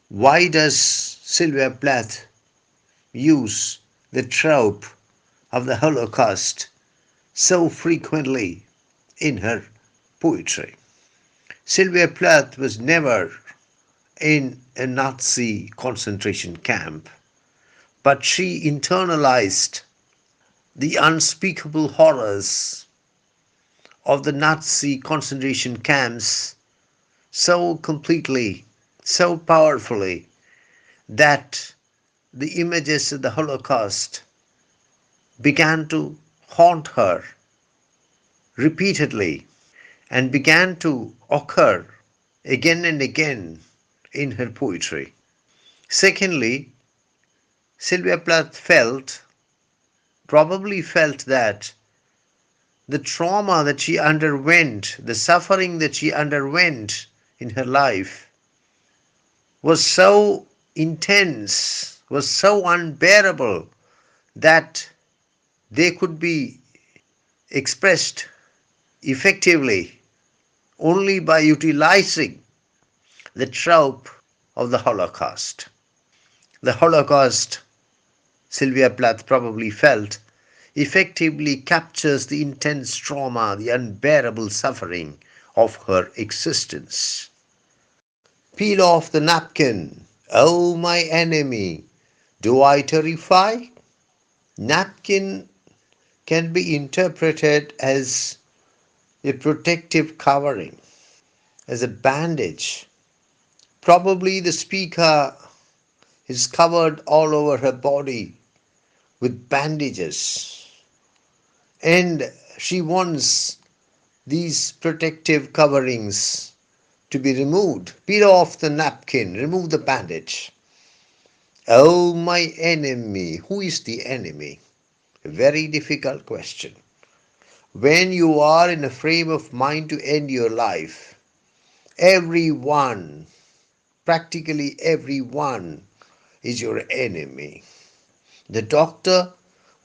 Why does Sylvia Plath use the trope of the Holocaust so frequently in her poetry? Sylvia Plath was never in a Nazi concentration camp, but she internalized the unspeakable horrors of the Nazi concentration camps so completely, so powerfully, that the images of the Holocaust began to haunt her repeatedly and began to occur again and again in her poetry. Secondly, Sylvia Plath probably felt that the trauma that she underwent, the suffering that she underwent in her life was so intense, was so unbearable that they could be expressed effectively only by utilizing the trope of the Holocaust. The Holocaust, Sylvia Plath probably felt, effectively captures the intense trauma, the unbearable suffering of her existence. Peel off the napkin, oh my enemy, do I terrify? Napkin can be interpreted as a protective covering, as a bandage. Probably the speaker is covered all over her body with bandages, and she wants these protective coverings to be removed. Peel off the napkin, remove the bandage. Oh, my enemy. Who is the enemy? A very difficult question. When you are in a frame of mind to end your life, everyone, practically everyone, is your enemy. The doctor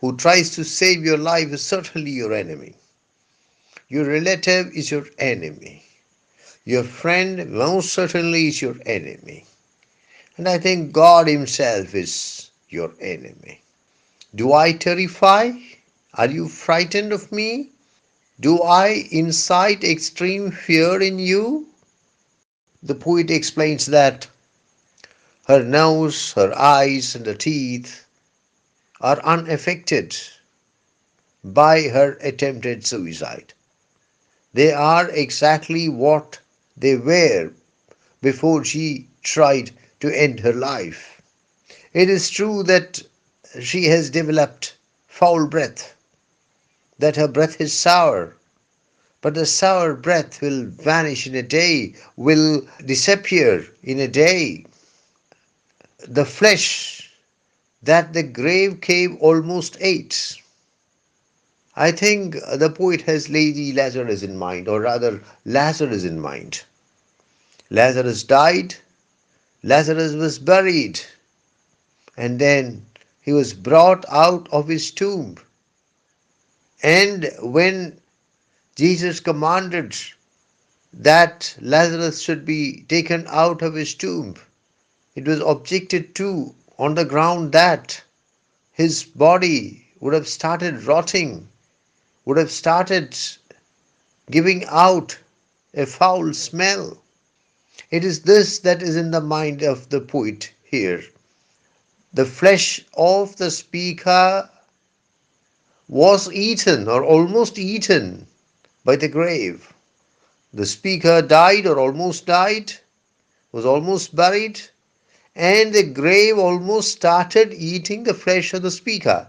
who tries to save your life is certainly your enemy. Your relative is your enemy. Your friend most certainly is your enemy. And I think God Himself is your enemy. Do I terrify? Are you frightened of me? Do I incite extreme fear in you? The poet explains that her nose, her eyes, and her teeth are unaffected by her attempted suicide. They are exactly what they were before she tried to end her life. It is true that she has developed foul breath, that her breath is sour, but the sour breath will vanish in a day, will disappear in a day. The flesh that the grave cave almost ate. I think the poet has Lady Lazarus in mind, or rather Lazarus in mind. Lazarus died, Lazarus was buried, and then he was brought out of his tomb. And when Jesus commanded that Lazarus should be taken out of his tomb, it was objected to on the ground that his body would have started rotting, would have started giving out a foul smell. It is this that is in the mind of the poet here. The flesh of the speaker was eaten or almost eaten by the grave. The speaker died or almost died, was almost buried, and the grave almost started eating the flesh of the speaker.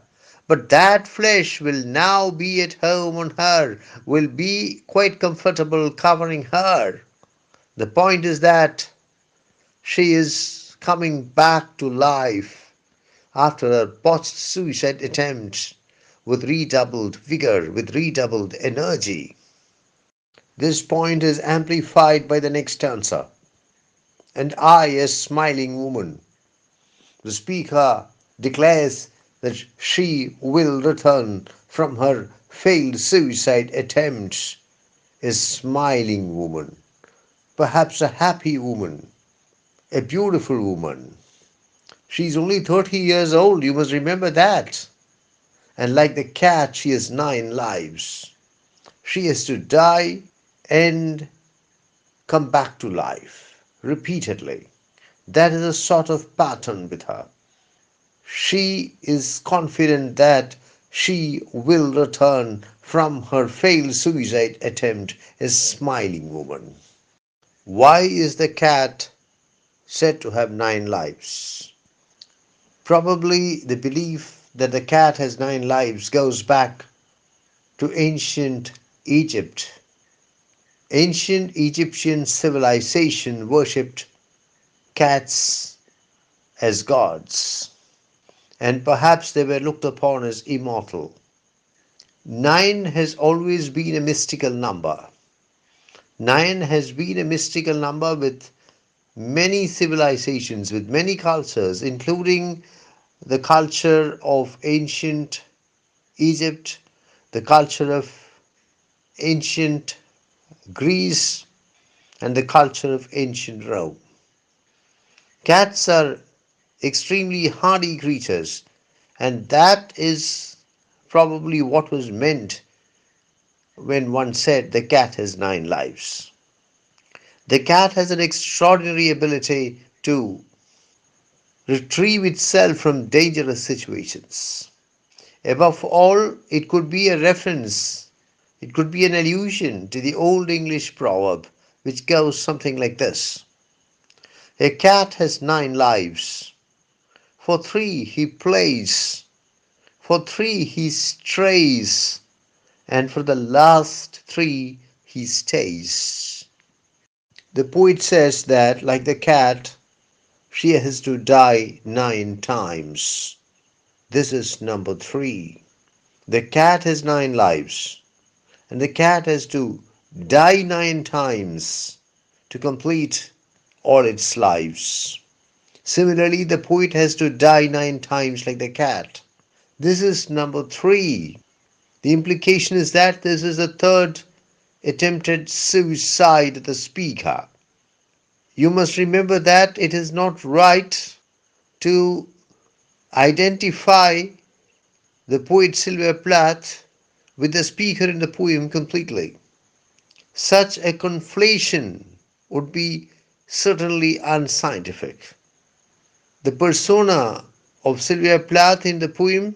But that flesh will now be at home on her, will be quite comfortable covering her. The point is that she is coming back to life after her post-suicide attempt with redoubled vigor, with redoubled energy. This point is amplified by the next stanza. And I, a smiling woman. The speaker declares that she will return from her failed suicide attempt a smiling woman, perhaps a happy woman, a beautiful woman. She's only 30 years old, you must remember that. And like the cat, she has 9 lives. She has to die and come back to life repeatedly. That is a sort of pattern with her. She is confident that she will return from her failed suicide attempt a smiling woman. Why is the cat said to have 9 lives? Probably the belief that the cat has 9 lives goes back to ancient Egypt. Ancient Egyptian civilization worshipped cats as gods, and perhaps they were looked upon as immortal. 9 has always been a mystical number. 9 has been a mystical number with many civilizations, with many cultures, including the culture of ancient Egypt, the culture of ancient Greece, and the culture of ancient Rome. Cats are extremely hardy creatures, and that is probably what was meant when one said the cat has 9 lives. The cat has an extraordinary ability to retrieve itself from dangerous situations. Above all, it could be a reference, it could be an allusion to the old English proverb which goes something like this: a cat has 9 lives. For 3 he plays, for 3 he strays, and for the last 3 he stays. The poet says that, like the cat, she has to die 9 times. This is number 3. The cat has 9 lives, and the cat has to die 9 times to complete all its lives. Similarly, the poet has to die 9 times like the cat. This is number 3. The implication is that this is the third attempted suicide of the speaker. You must remember that it is not right to identify the poet Sylvia Plath with the speaker in the poem completely. Such a conflation would be certainly unscientific. The persona of Sylvia Plath in the poem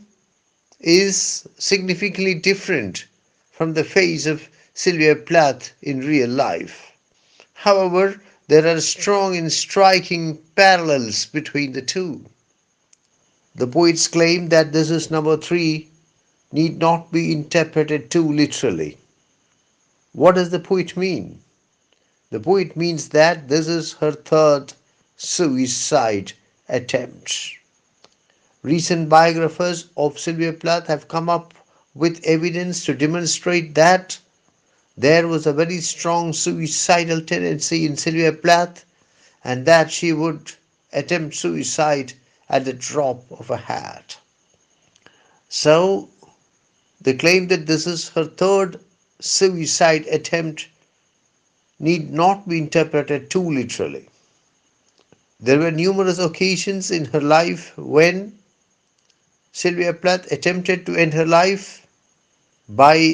is significantly different from the face of Sylvia Plath in real life. However, there are strong and striking parallels between the two. The poets claim that this is number 3 need not be interpreted too literally. What does the poet mean? The poet means that this is her third suicide attempt. Recent biographers of Sylvia Plath have come up with evidence to demonstrate that there was a very strong suicidal tendency in Sylvia Plath and that she would attempt suicide at the drop of a hat. So, the claim that this is her third suicide attempt need not be interpreted too literally. There were numerous occasions in her life when Sylvia Plath attempted to end her life by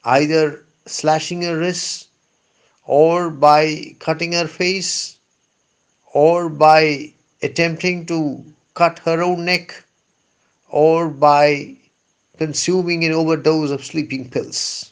either slashing her wrists or by cutting her face or by attempting to cut her own neck or by consuming an overdose of sleeping pills.